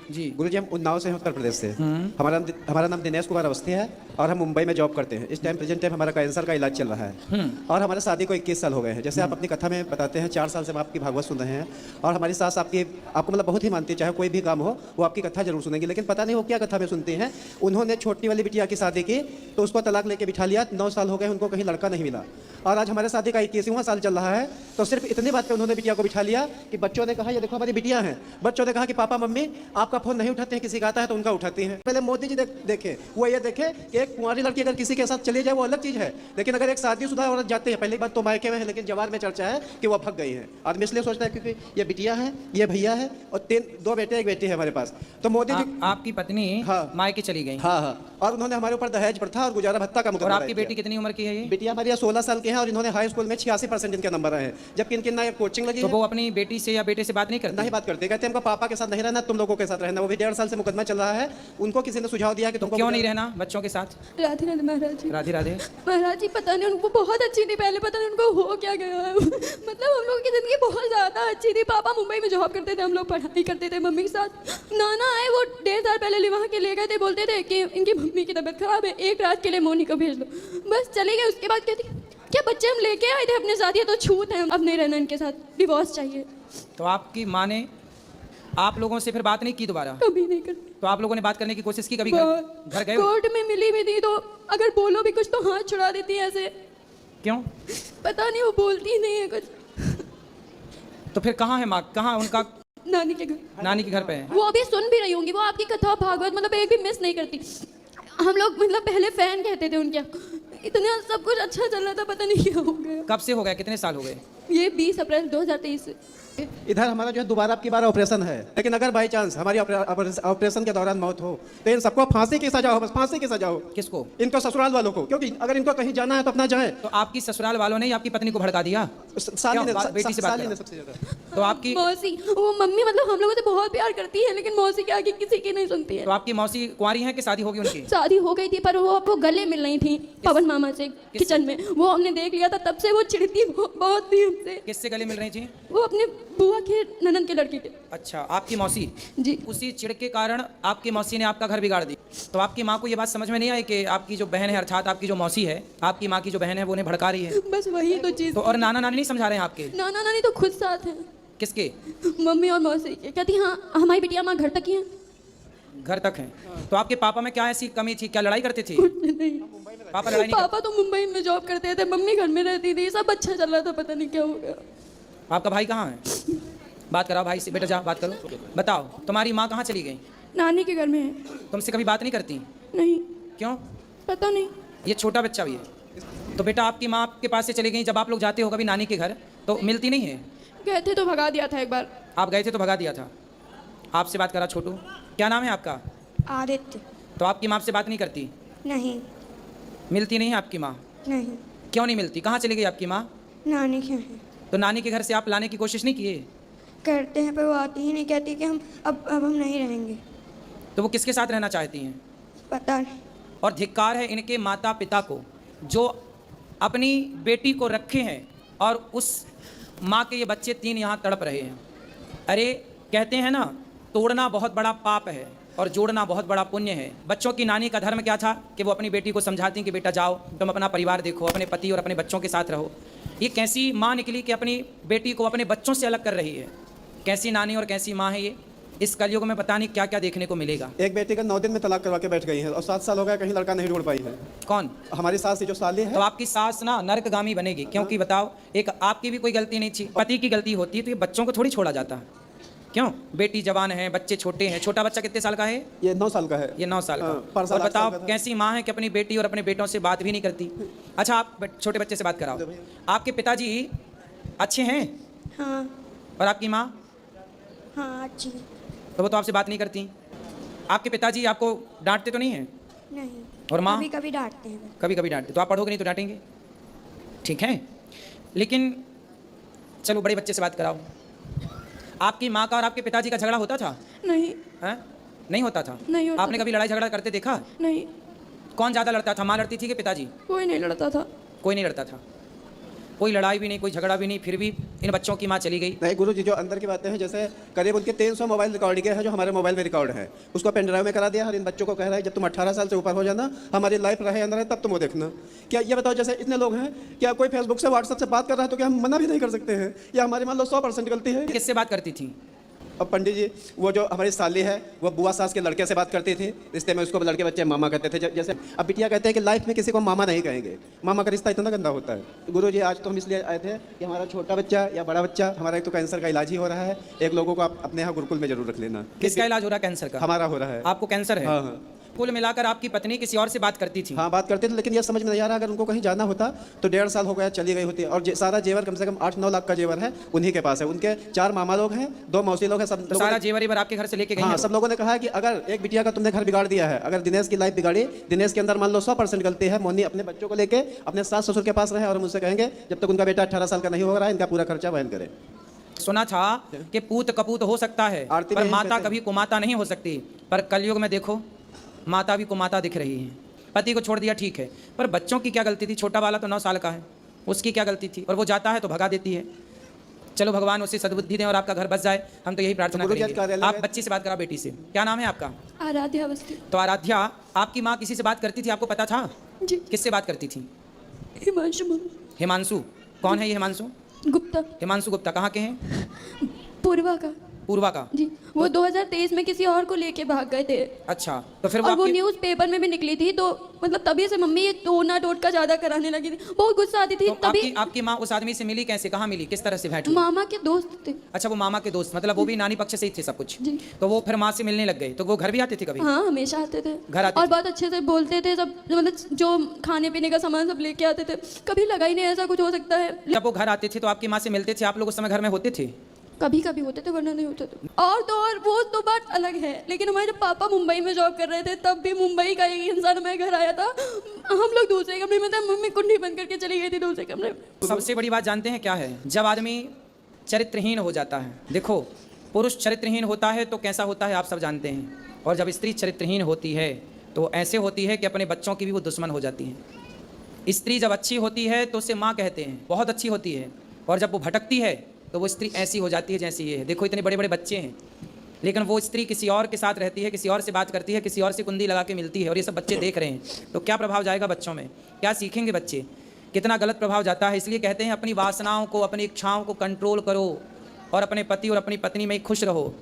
जी। गुरुजी हम उन्नाव से हैं, उत्तर प्रदेश से। हमारा नाम दिनेश कुमार अवस्थी है और हम मुंबई में जॉब करते हैं। इस टाइम प्रेजेंट टाइम हमारा कैंसर का इलाज चल रहा है और हमारे शादी को 21 साल हो गए हैं। जैसे आप अपनी कथा में बताते हैं 4 साल से हम आपकी भागवत सुन रहे हैं और हमारी सास आपको मतलब बहुत ही मानती है। चाहे कोई भी काम हो वो आपकी कथा जरूर सुनेंगी, लेकिन पता नहीं वो क्या कथा में सुनती हैं। उन्होंने छोटी वाली बिटिया की शादी की तो उसको तलाक लेके बिठा लिया। 9 साल हो गए उनको, कहीं लड़का नहीं मिला और आज हमारे शादी का 21वां साल चल रहा है। तो सिर्फ इतनी बात पे उन्होंने बिटिया को बिठा लिया कि बच्चों ने कहा ये देखो हमारी बिटिया हैं। बच्चों ने कहा कि पापा मम्मी आपका फोन नहीं उठाते हैं, किसी का आता है तो उनका उठाती हैं। पहले मोदी जी देखे वो ये देखे कि एक कुंवारी लड़की अगर किसी के साथ चली जाए वो अलग चीज़ है, लेकिन अगर एक शादीशुदा औरत जाती है, पहली बात तो मायके में है, लेकिन जवान में चर्चा है कि वो भग गई है। आदमी इसलिए सोचता है क्योंकि ये बिटिया है, ये भैया है और 2 बेटे 1 बेटी है हमारे पास। तो मोदी जी आपकी पत्नी हाँ मायके चली गई। हाँ हाँ, और उन्होंने हमारे ऊपर दहेज प्रथा और गुजारा भत्ता का और मुकदमा आपकी दायर बेटी कितनी उम्र की है ये? किया। बिटिया हमारी 16 साल की है और इन्होंने हाई स्कूल में 86% इनके नंबर आए हैं, जबकि इनकी ना कोचिंग लगी तो है। वो अपनी बेटी से या बेटे से बात नहीं करती? नहीं बात करते, कहते हैं हमको पापा के साथ नहीं रहना, तुम लोगों के साथ रहना। वो भी 1.5 साल से मुकदमा चल रहा है। उनको किसी ने सुझाव दिया कि तुमको क्यों नहीं रहना बच्चों के साथ? राधे राधे महाराज जी। राधे राधे। महाराज जी पता नहीं उनको बहुत अच्छी थी पहले, पता नहीं उनको हो क्या गया है। मतलब हम लोगों की ज़िंदगी बहुत ज़्यादा अच्छी थी। पापा मुंबई में जॉब करते थे, हम लोग पढ़ाई करते थे मम्मी के साथ। नाना आए वो 1.5 साल पहले वहाँ के ले गए थे, बोलते थे कि इनकी मम्मी की तबीयत खराब है, एक रात के लिए मोनी को भेज दो, बस चले गए। उसके बाद कहती क्या बच्चे हम लेके आए थे अपने साथ, ये तो छूत है, अब नहीं रहना इनके साथ, डिवोर्स चाहिए। तो आपकी माँ ने आप लोगों से फिर बात नहीं की दोबारा? कभी नहीं करती। तो आप लोगों ने बात करने की कोशिश की कभी? घर गए? कोर्ट में मिली भी थी तो अगर बोलो भी कुछ तो हाथ छुड़ा देती है ऐसे। क्यों? पता नहीं वो बोलती ही नहीं है कुछ। तो फिर कहाँ है माँ? कहाँ उनका? नानी के घर। नानी के घर पे है। वो अभी सुन भी रही होंगी, वो आपकी कथा भागवत मतलब एक भी मिस नहीं करती। हम लोग मतलब पहले फैन कहते थे उनके, इतना सब कुछ अच्छा चल रहा था, पता नहीं क्या हो गया। कब से हो गया? कितने साल हो गए? ये 20 अप्रैल 2023 से। इधर हमारा जो है दोबारा आपकी बार ऑपरेशन है, लेकिन अगर बाई चांस हमारी ऑपरेशन के दौरान मौत हो तो इन सबको फांसी की सजा हो, बस फांसी की सजा हो। किसको? इनको ससुराल वालों को, क्योंकि अगर इनको कहीं जाना है तो अपना जाए। तो आपकी ससुराल वालों ने ही आपकी पत्नी को भड़का दिया? साली ने बेटी से बात साली करा? ने सबसे ज्यादा। तो आपकी मौसी वो मम्मी मतलब हम लोगों से बहुत प्यार करती है, लेकिन मौसी के आगे किसी की नहीं सुनती है। तो आपकी मौसी कुंवारी हैं कि शादी होगी उनकी? शादी हो गई थी पर वो आपको गले मिल रही थी पवन मामा से किचन में, वो हमने देख लिया था, तब से वो चिढ़ती बहुत थी हमसे। किससे गले मिल रही थी? वो अपने बुआ के ननद के लड़की थे। अच्छा, आपकी मौसी? जी। उसी चिढ़ के कारण आपकी मौसी ने आपका घर बिगाड़ दी। तो आपकी माँ को ये बात समझ में नहीं आई कि आपकी जो बहन है, अर्थात आपकी जो मौसी है, आपकी माँ की जो बहन है वो उन्हें भड़का रही है? बस वही तो चीज़। तो और नाना नानी नहीं समझा रहे हैं आपके? नाना नानी तो खुद साथ हैं। किसके? मम्मी और मौसी के। कहती हाँ हमारी बिटिया माँ घर तक ही है। घर तक है। तो आपके पापा में क्या ऐसी कमी थी? क्या लड़ाई करते थे? नहीं पापा लड़ाई नहीं पापा तो मुंबई में जॉब करते थे, मम्मी घर में रहती थी, सब अच्छा चल रहा था, पता नहीं क्या हो गया। आपका भाई कहाँ है? बात कराओ भाई से। बेटा जा बात करो। बताओ तुम्हारी माँ कहाँ चली गई? नानी के घर में है। तुमसे कभी बात नहीं करती? नहीं क्यों? पता नहीं। ये छोटा बच्चा भी है। तो बेटा आपकी माँ आपके पास से चली गई, जब आप लोग जाते हो कभी नानी के घर तो मिलती नहीं है? गए थे तो भगा दिया था एक बार। आप गए थे तो भगा दिया था। आपसे बात करा छोटू। क्या नाम है आपका? आदित्य। तो आपकी माँ से बात नहीं करती? नहीं। मिलती नहीं है आपकी माँ? नहीं। क्यों नहीं मिलती? कहाँ चली गई आपकी माँ? नानी के हैं। तो नानी के घर से आप लाने की कोशिश नहीं किए? करते हैं पर वो आती ही नहीं, कहती कि हम अब हम नहीं रहेंगे। तो वो किसके साथ रहना चाहती हैं? पता नहीं। और धिक्कार है इनके माता पिता को जो अपनी बेटी को रखे हैं और उस माँ के ये बच्चे 3 यहाँ तड़प रहे हैं। अरे कहते हैं ना, तोड़ना बहुत बड़ा पाप है और जोड़ना बहुत बड़ा पुण्य है। बच्चों की नानी का धर्म क्या था कि वो अपनी बेटी को समझाती कि बेटा जाओ तुम अपना परिवार देखो, अपने पति और अपने बच्चों के साथ रहो। ये कैसी माँ निकली कि अपनी बेटी को अपने बच्चों से अलग कर रही है? कैसी नानी और कैसी माँ है ये? इस कलयुग में पता नहीं क्या क्या देखने को मिलेगा। एक बेटी का 9 दिन में तलाक करवा के बैठ गई है और 7 साल हो गए कहीं लड़का नहीं ढूंढ पाई है। कौन? हमारी सास जो साली है। तो आपकी सास ना नरकगामी बनेगी, क्योंकि बताओ एक आपकी भी कोई गलती नहीं थी, पति की गलती होती तो ये बच्चों को थोड़ी छोड़ा जाता। क्यों? बेटी जवान है, बच्चे छोटे हैं। छोटा बच्चा कितने साल का है? ये 9 साल का है। ये 9 साल का। परसों और 8 साल बताओ का था। कैसी माँ है कि अपनी बेटी और अपने बेटों से बात भी नहीं करती। अच्छा आप छोटे बच्चे से बात कराओ। आपके पिताजी अच्छे हैं? हाँ। और आपकी माँ? हाँ अच्छी। तो वो तो आपसे बात नहीं करती। आपके पिताजी आपको डांटते तो नहीं हैं? नहीं। और माँ? कभी कभी डांटते हैं। कभी कभी डांटते। तो आप पढ़ोगे नहीं तो डांटेंगे, ठीक है। लेकिन चलो बड़े बच्चे से बात कराओ। आपकी माँ का और आपके पिताजी का झगड़ा होता था? नहीं। हैं? नहीं होता था? नहीं होता आपने कभी लड़ाई झगड़ा करते देखा? नहीं। कौन ज़्यादा लड़ता था, माँ लड़ती थी कि पिताजी? कोई नहीं लड़ता था। कोई नहीं लड़ता था। कोई लड़ाई भी नहीं, कोई झगड़ा भी नहीं, फिर भी इन बच्चों की माँ चली गई। नहीं गुरु जी, जो अंदर की बातें हैं, जैसे करीब उनके 300 मोबाइल रिकॉर्डिंग है जो हमारे मोबाइल में रिकॉर्ड है, उसको पेन ड्राइव में करा दिया और इन बच्चों को कह रहा है जब तुम 18 साल से ऊपर हो जाना, हमारी लाइफ रहे अंदर है, तब तुम वो देखना। क्या ये बताओ, जैसे इतने लोग हैं, क्या कोई फेसबुक से व्हाट्सएप से बात कर रहा है तो क्या हम मना भी नहीं कर सकते हैं? या हमारी मान लो 100% गलती है? किससे बात करती थी? अब पंडित जी, वो जो हमारी साली है वो बुआ सास के लड़के से बात करती थी, रिश्ते में उसको लड़के बच्चे मामा कहते थे। जैसे अब बिटिया कहते हैं कि लाइफ में किसी को मामा नहीं कहेंगे, मामा का रिश्ता इतना गंदा होता है। गुरु जी, आज तो हम इसलिए आए थे कि हमारा छोटा बच्चा या बड़ा बच्चा, हमारा एक तो कैंसर का इलाज ही हो रहा है, एक लोगों को आप अपने यहाँ गुरुकुल में जरूर रख लेना। किसका इलाज हो रहा है? कैंसर का। हमारा हो रहा है। आपको कैंसर है? हाँ हाँ कुल मिलाकर आपकी पत्नी किसी और से बात करती थी? हाँ, बात करते थे, लेकिन ये समझ में नहीं आ रहा, अगर उनको कहीं जाना होता तो 1.5 साल हो गया चली गई होती। और सारा जेवर कम से कम 8-9 लाख का जेवर है उन्हीं के पास है। उनके 4 मामा लोग हैं, 2 मौसी लोग हैं, सब तो सारा जेवर आपके घर से लेके गई हाँ, हैं? सब लोगों ने कहा है कि अगर एक बिटिया का तुमने घर बिगाड़ दिया है, अगर दिनेश की लाइफ बिगाड़ी, दिनेश के अंदर मान लो 100% गलती है, मोनी अपने बच्चों को लेके अपने सास ससुर के पास रहे और मुझसे कहेंगे जब तक उनका बेटा 18 साल का नहीं हो रहा है, इनका पूरा खर्चा वहन करे। सुना था कि पूत कपूत हो सकता है आरती में पर यही माता कहते हैं। कभी कुमाता नहीं हो सकती। पर कलयुग में देखो, माता भी कुमाता दिख रही है। पति को छोड़ दिया ठीक है, पर बच्चों की क्या गलती थी? छोटा वाला तो 9 साल का है, उसकी क्या गलती थी? और वो जाता है तो भगा देती है। चलो भगवान उसे सद्बुद्धि दें और आपका घर बस जाए, हम तो यही प्रार्थना गुरु जी, करेंगे। कार्यालय आप में- बच्ची से बात करा, बेटी से। क्या नाम है आपका? आराध्या अवस्थी। तो आराध्या, आपकी माँ किसी से बात करती थी, आपको पता था? जी। किससे बात करती थी? हिमांशु हिमांशु। कौन है ये हिमांशु? गुप्ता। हिमांशु गुप्ता कहाँ के हैं? पूर्वा का। पूर्वा का। जी, वो 2023 में किसी और को लेके भाग गए थे। अच्छा, तो फिर और वो आपकी- न्यूज़ पेपर में भी निकली थी, तो मतलब तभी से मम्मी ये टोना टोटका ज्यादा कराने लगी थी। बहुत गुस्सा आती थी तो तभी। आपकी माँ उस आदमी से मिली कैसे? कहाँ मिली? किस तरह से भेंट हुई? मामा के दोस्त थे। अच्छा, वो मामा के दोस्त, मतलब वो भी नानी पक्ष से ही थे सब कुछ। जी। तो वो फिर माँ से मिलने लग गए, तो वो घर भी आते थे कभी? हाँ, हमेशा आते थे। घर आते और थे? बहुत अच्छे से बोलते थे सब, मतलब जो खाने पीने का सामान सब लेके आते थे। कभी लगा ही नहीं ऐसा कुछ हो सकता है। जब वो घर आते थे तो आपकी माँ से मिलते थे, आप लोग उस समय घर में होते थे? कभी कभी होते थे, वरना नहीं होते थे। और वो तो बात अलग है, लेकिन हमारे जब पापा मुंबई में जॉब कर रहे थे, तब भी मुंबई का एक इंसान हमारे घर आया था। हम लोग दूसरे कमरे में थे, मम्मी कुंडी बंद करके चली गई थी दूसरे कमरे में। सबसे बड़ी बात जानते हैं क्या है? जब आदमी चरित्रहीन हो जाता है, देखो पुरुष चरित्रहीन होता है तो कैसा होता है आप सब जानते हैं, और जब स्त्री चरित्रहीन होती है तो ऐसे होती है कि अपने बच्चों की भी वो दुश्मन हो जाती है। स्त्री जब अच्छी होती है तो उसे माँ कहते हैं, बहुत अच्छी होती है, और जब वो भटकती है तो वो स्त्री ऐसी हो जाती है जैसी ये है। देखो इतने बड़े बड़े बच्चे हैं, लेकिन वो स्त्री किसी और के साथ रहती है, किसी और से बात करती है, किसी और से कुंडी लगा के मिलती है, और ये सब बच्चे देख रहे हैं, तो क्या प्रभाव जाएगा बच्चों में? क्या सीखेंगे बच्चे? कितना गलत प्रभाव जाता है। इसलिए कहते हैं अपनी वासनाओं को, अपनी इच्छाओं को कंट्रोल करो और अपने पति और अपनी पत्नी में खुश रहो।